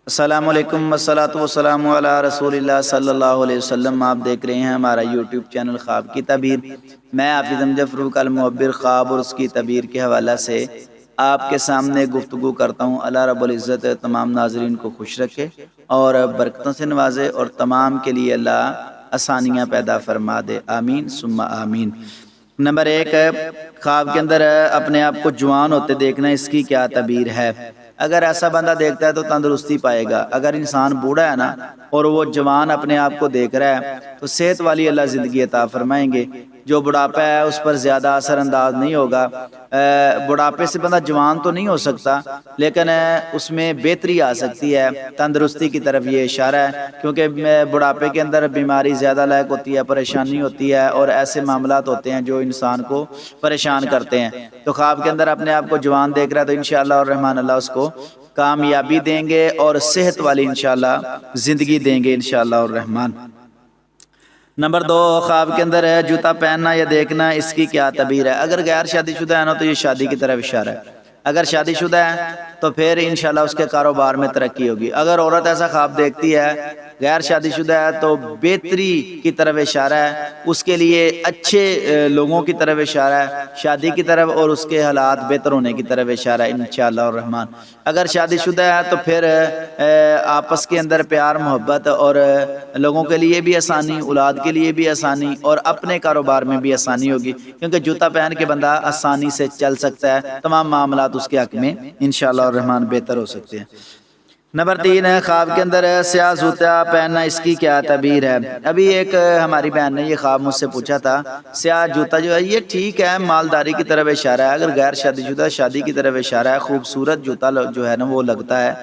السلام علیکم والصلاۃ والسلام علی رسول اللہ صلی اللہ علیہ وسلم۔ آپ دیکھ رہے ہیں ہمارا یوٹیوب چینل خواب کی تعبیر۔ میں حافظ امجد فروق المعبر خواب اور اس کی تعبیر کے حوالہ سے آپ کے سامنے گفتگو کرتا ہوں۔ اللہ رب العزت تمام ناظرین کو خوش رکھے اور برکتوں سے نوازے، اور تمام کے لیے اللہ آسانیاں پیدا فرما دے، آمین ثم آمین۔ نمبر 1، خواب کے اندر اپنے آپ کو جوان ہوتے دیکھنا، اس کی کیا تعبیر ہے؟ اگر ایسا بندہ دیکھتا ہے تو تندرستی پائے گا۔ اگر انسان بوڑھا ہے نا اور وہ جوان اپنے آپ کو دیکھ رہا ہے تو صحت والی اللہ زندگی عطا فرمائیں گے۔ جو بڑھاپا ہے اس پر زیادہ اثر انداز نہیں ہوگا۔ بڑھاپے سے بندہ جوان تو نہیں ہو سکتا، لیکن اس میں بہتری آ سکتی ہے، تندرستی کی طرف یہ اشارہ ہے، کیونکہ بڑھاپے کے اندر بیماری زیادہ لاحق ہوتی ہے، پریشانی ہوتی ہے، اور ایسے معاملات ہوتے ہیں جو انسان کو پریشان کرتے ہیں۔ تو خواب کے اندر اپنے آپ کو جوان دیکھ رہا ہے تو انشاءاللہ الرحمن اللہ اس کو کامیابی دیں گے اور صحت والی انشاءاللہ زندگی دیں گے انشاءاللہ الرحمن۔ نمبر 2، خواب کے اندر ہے جوتا پہننا یا دیکھنا، اس کی کیا تعبیر ہے؟ اگر غیر شادی شدہ ہے نا تو یہ شادی کی طرف اشارہ ہے۔ اگر شادی شدہ ہے تو پھر انشاءاللہ اس کے کاروبار میں ترقی ہوگی۔ اگر عورت ایسا خواب دیکھتی ہے غیر شادی شدہ ہے تو بہتری کی طرف اشارہ ہے، اس کے لیے اچھے لوگوں کی طرف اشارہ ہے، شادی کی طرف، اور اس کے حالات بہتر ہونے کی طرف اشارہ ہے انشاءاللہ الرحمن۔ اگر شادی شدہ ہے تو پھر آپس کے اندر پیار محبت اور لوگوں کے لیے بھی آسانی، اولاد کے لیے بھی آسانی، اور اپنے کاروبار میں بھی آسانی ہوگی، کیونکہ جوتا پہن کے بندہ آسانی سے چل سکتا ہے، تمام معاملات اس کے حق میں انشاءاللہ الرحمن بہتر ہو سکتے ہیں۔ نمبر 3 ہے خواب کے اندر سیاہ جوتا پہننا، اس کی کیا تعبیر ہے؟ ابھی ایک ہماری بہن نے یہ خواب مجھ سے پوچھا تھا۔ سیاہ جوتا جو ہے یہ ٹھیک ہے، مالداری کی طرف اشارہ ہے۔ اگر غیر شادی شدہ شادی کی طرف اشارہ ہے، خوبصورت جوتا جو ہے نا وہ لگتا ہے۔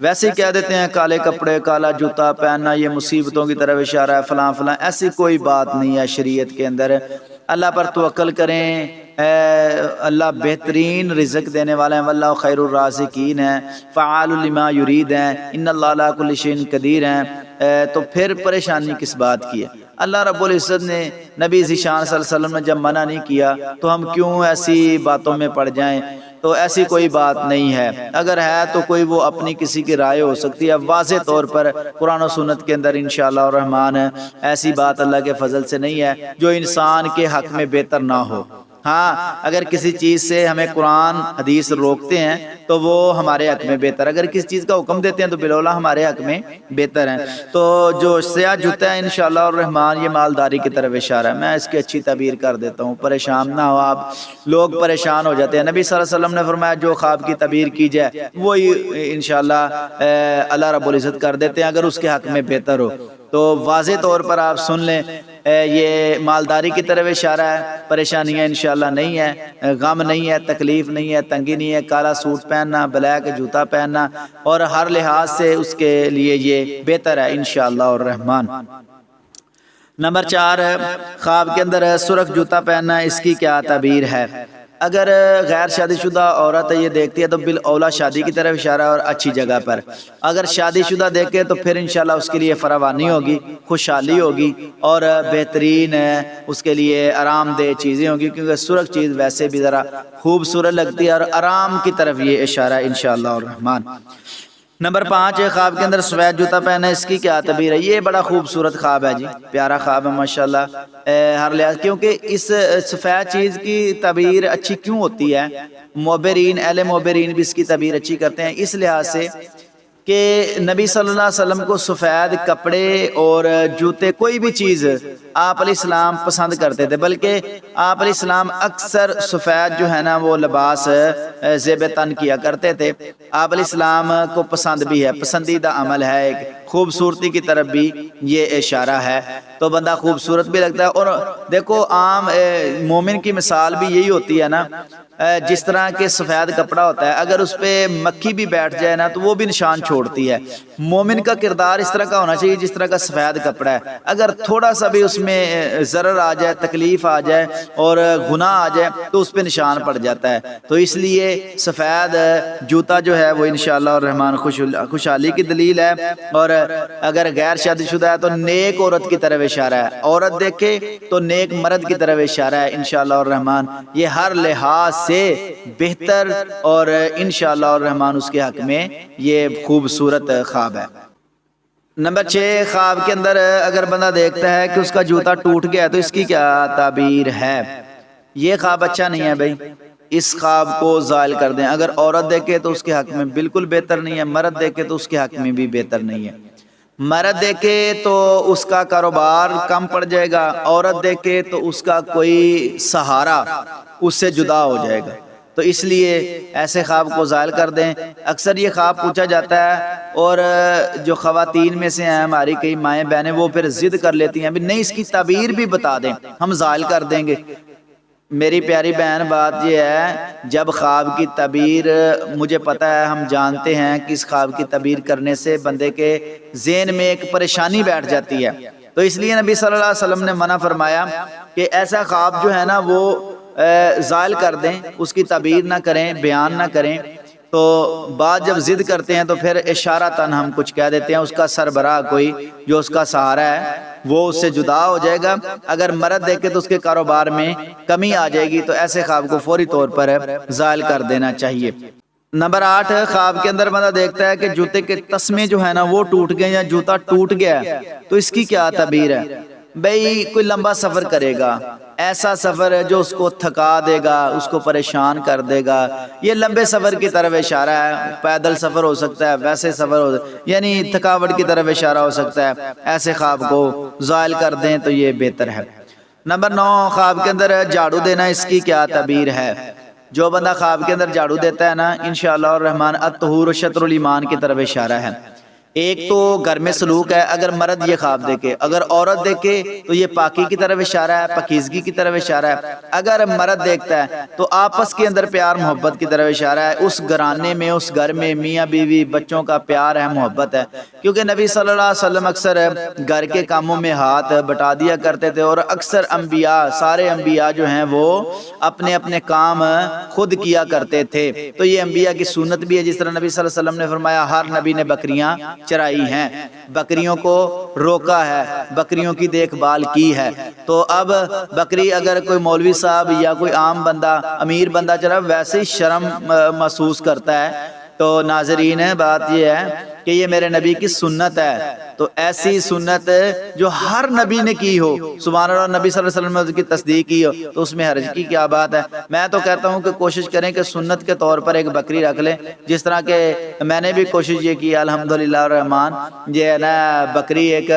ویسے ہی کہہ دیتے ہیں کالے کپڑے کالا جوتا پہننا یہ مصیبتوں کی طرف اشارہ ہے، فلاں فلاں، ایسی کوئی بات نہیں ہے شریعت کے اندر۔ اللہ پر توکل کریں، اللہ بہترین رزق دینے والا ہے، واللہ خیر الرازقین ہے، فعال لما یرید ہے، ان اللہ علی کل شیء قدیر ہے۔ تو پھر پریشانی کس بات کی ہے؟ اللہ رب العزت نے نبی ذیشان صلی اللہ علیہ وسلم نے جب منع نہیں کیا تو ہم کیوں ایسی باتوں میں پڑ جائیں؟ تو ایسی کوئی بات نہیں ہے، اگر ہے تو کوئی وہ اپنی کسی کی رائے ہو سکتی ہے، واضح طور پر قرآن و سنت کے اندر انشاءاللہ الرحمن ایسی بات اللہ کے فضل سے نہیں ہے جو انسان کے حق میں بہتر نہ ہو۔ ہاں اگر کسی چیز سے ہمیں قرآن حدیث روکتے ہیں تو وہ ہمارے حق میں بہتر، اگر کسی چیز کا حکم دیتے ہیں تو بالولا ہمارے حق میں بہتر ہے۔ تو جو سیاہ جوتا ہے انشاءاللہ الرحمن یہ مالداری کی طرف اشارہ ہے۔ میں اس کی اچھی تعبیر کر دیتا ہوں، پریشان نہ ہو آپ، لوگ پریشان ہو جاتے ہیں۔ نبی صلی اللہ علیہ وسلم نے فرمایا جو خواب کی تعبیر کی جائے وہی انشاءاللہ اللہ رب العزت کر دیتے ہیں، اگر اس کے حق میں بہتر ہو۔ تو واضح طور پر آپ سن لیں، یہ مالداری کی طرف اشارہ ہے، پریشانیاں انشاءاللہ نہیں ہے، غم نہیں ہے، تکلیف نہیں ہے، تنگی نہیں ہے، کالا سوٹ پہننا، بلیک جوتا پہننا، اور ہر لحاظ سے اس کے لیے یہ بہتر ہے انشاءاللہ الرحمن۔ نمبر 4 ہے خواب کے اندر سرخ جوتا پہننا، اس کی کیا تعبیر ہے؟ اگر غیر شادی شدہ عورت یہ دیکھتی ہے تو بالاولیٰ شادی کی طرف اشارہ اور اچھی جگہ پر۔ اگر شادی شدہ دیکھے تو پھر انشاءاللہ اس کے لیے فراوانی ہوگی، خوشحالی ہوگی، اور بہترین اس کے لیے آرام دہ چیزیں ہوگی، کیونکہ سرخ چیز ویسے بھی ذرا خوبصورت لگتی ہے اور آرام کی طرف یہ اشارہ ہے انشاءاللہ الرحمن۔ نمبر 5 ہے خواب کے اندر سفید جوتا پہنا، اس کی کیا تعبیر ہے؟ یہ بڑا خوبصورت خواب ہے جی، پیارا خواب ہے ماشاءاللہ ہر لحاظ، کیونکہ اس سفید چیز کی تعبیر اچھی کیوں ہوتی ہے؟ معبرین، اہل معبرین بھی اس کی تعبیر اچھی کرتے ہیں اس لحاظ سے کہ نبی صلی اللہ علیہ وسلم کو سفید کپڑے اور جوتے کوئی بھی چیز آپ علیہ السلام پسند کرتے تھے، بلکہ آپ علیہ السلام اکثر سفید جو ہے نا وہ لباس زیب تن کیا کرتے تھے۔ آپ علیہ السلام کو پسند بھی ہے، پسندیدہ عمل ہے، ایک خوبصورتی کی طرف بھی یہ اشارہ ہے، تو بندہ خوبصورت بھی لگتا ہے۔ اور دیکھو عام مومن کی مثال بھی یہی ہوتی ہے نا، جس طرح کے سفید کپڑا ہوتا ہے اگر اس پہ مکھی بھی بیٹھ جائے نا تو وہ بھی نشان چھوڑتی ہے، مومن کا کردار اس طرح کا ہونا چاہیے جس طرح کا سفید کپڑا ہے، اگر تھوڑا سا بھی اس میں ضرر آ جائے، تکلیف آ جائے اور گناہ آ جائے تو اس پہ نشان پڑ جاتا ہے۔ تو اس لیے سفید جوتا جو ہے وہ انشاءاللہ الرحمن خوشحالی کی دلیل ہے، اور اگر غیر شادی شدہ ہے تو نیک عورت کی طرف اشارہ ہے، عورت دیکھے تو نیک مرد کی طرف اشارہ ہے انشاءاللہ الرحمن۔ یہ ہر لحاظ سے بہتر اور انشاءاللہ الرحمن اس کے حق میں یہ خوبصورت خواب ہے۔ نمبر 6، خواب کے اندر اگر بندہ دیکھتا ہے کہ اس کا جوتا ٹوٹ گیا تو اس کی کیا تعبیر ہے؟ یہ خواب اچھا نہیں ہے بھائی، اس خواب کو زائل کر دیں۔ اگر عورت دیکھے تو اس کے حق میں بالکل بہتر نہیں ہے، مرد دیکھے تو اس کے حق میں بھی بہتر نہیں ہے۔ مرد دیکھے تو اس کا کاروبار کم پڑ جائے گا، عورت دیکھے تو اس کا کوئی سہارا اس سے جدا ہو جائے گا، تو اس لیے ایسے خواب کو زائل کر دیں۔ اکثر یہ خواب پوچھا جاتا ہے اور جو خواتین میں سے ہیں ہماری کئی مائیں بہنیں وہ پھر ضد کر لیتی ہیں نہیں اس کی تعبیر بھی بتا دیں ہم زائل کر دیں گے۔ میری پیاری بہن بات یہ ہے، جب خواب کی تعبیر مجھے پتہ ہے، ہم جانتے ہیں کہ اس خواب کی تعبیر کرنے سے بندے کے ذہن میں ایک پریشانی بیٹھ جاتی ہے، تو اس لیے نبی صلی اللہ علیہ وسلم نے منع فرمایا کہ ایسا خواب جو ہے نا وہ زائل کر دیں، اس کی تعبیر نہ کریں، بیان نہ کریں۔ تو بعد جب ضد کرتے ہیں تو پھر اشارتاً ہم کچھ کہہ دیتے ہیں، اس کا سربراہ کوئی جو اس کا سہارا ہے وہ اس سے جدا ہو جائے گا۔ اگر مرد دیکھے تو اس کے کاروبار میں کمی آ جائے گی، تو ایسے خواب کو فوری طور پر زائل کر دینا چاہیے۔ نمبر 8، خواب کے اندر بندہ دیکھتا ہے کہ جوتے کے تسمے جو ہے نا وہ ٹوٹ گئے یا جوتا ٹوٹ گیا تو اس کی کیا تعبیر ہے؟ بھئی کوئی لمبا سفر کرے گا، ایسا سفر ہے جو اس کو تھکا دے گا، اس کو پریشان کر دے گا، یہ لمبے سفر کی طرف اشارہ ہے۔ پیدل سفر ہو سکتا ہے، ویسے سفر ہو سکتا ہے، یعنی تھکاوٹ کی طرف اشارہ ہو سکتا ہے، ایسے خواب کو زائل کر دیں تو یہ بہتر ہے۔ نمبر 9، خواب کے اندر جھاڑو دینا، اس کی کیا تعبیر ہے؟ جو بندہ خواب کے اندر جھاڑو دیتا ہے نا انشاءاللہ الرحمن الطہور شطر الایمان کی طرف اشارہ ہے۔ ایک تو گھر میں سلوک ہے، اگر مرد یہ خواب دیکھے، اگر عورت دیکھے تو یہ پاکی کی طرف اشارہ ہے، پاکیزگی کی طرف اشارہ ہے۔ اگر مرد دیکھتا ہے تو آپس کے اندر پیار محبت کی طرف اشارہ ہے، اس گھرانے میں اس گھر میں میاں بیوی بچوں کا پیار ہے، محبت ہے، کیونکہ نبی صلی اللہ علیہ وسلم اکثر گھر کے کاموں میں ہاتھ بٹا دیا کرتے تھے، اور اکثر انبیاء، سارے انبیاء جو ہیں وہ اپنے اپنے کام خود کیا کرتے تھے، تو یہ انبیاء کی سنت بھی ہے۔ جس طرح نبی صلی اللہ علیہ وسلم نے فرمایا ہر نبی نے بکریاں چرائی ہیں، بکریوں کو روکا ہے، بکریوں کی دیکھ بھال کی ہے۔ تو اب بکری اگر کوئی مولوی صاحب یا کوئی عام بندہ امیر بندہ چلا ویسے ہی شرم محسوس کرتا ہے۔ تو ناظرین بات یہ ہے کہ یہ میرے نبی کی سنت ہے، تو ایسی سنت جو ہر نبی نے کی ہو، سبحان اللہ، نبی صلی اللہ علیہ وسلم نے اس کی تصدیق کی ہو، تو اس میں حرج کی کیا بات ہے؟ میں تو کہتا ہوں کہ کوشش کریں کہ سنت کے طور پر ایک بکری رکھ لیں، جس طرح کہ میں نے بھی کوشش یہ کی الحمدللہ الرحمن، یہ ہے نا بکری ایک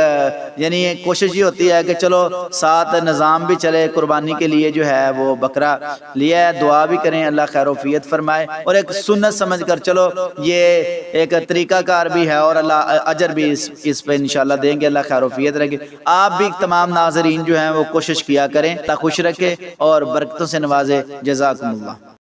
یعنی کوشش یہ ہوتی ہے کہ چلو ساتھ نظام بھی چلے، قربانی کے لیے جو ہے وہ بکرا لیا ہے، دعا بھی کریں اللہ خیر و عافیت فرمائے، اور ایک سنت سمجھ کر چلو یہ ایک طریقہ کار بھی ہے، اور اللہ اجر بھی اس پہ انشاءاللہ دیں گے، اللہ خیر و عافیت رکھے۔ آپ بھی تمام ناظرین جو ہیں وہ کوشش کیا کریں، اللہ خوش رکھے اور برکتوں سے نوازے۔ جزاکم اللہ۔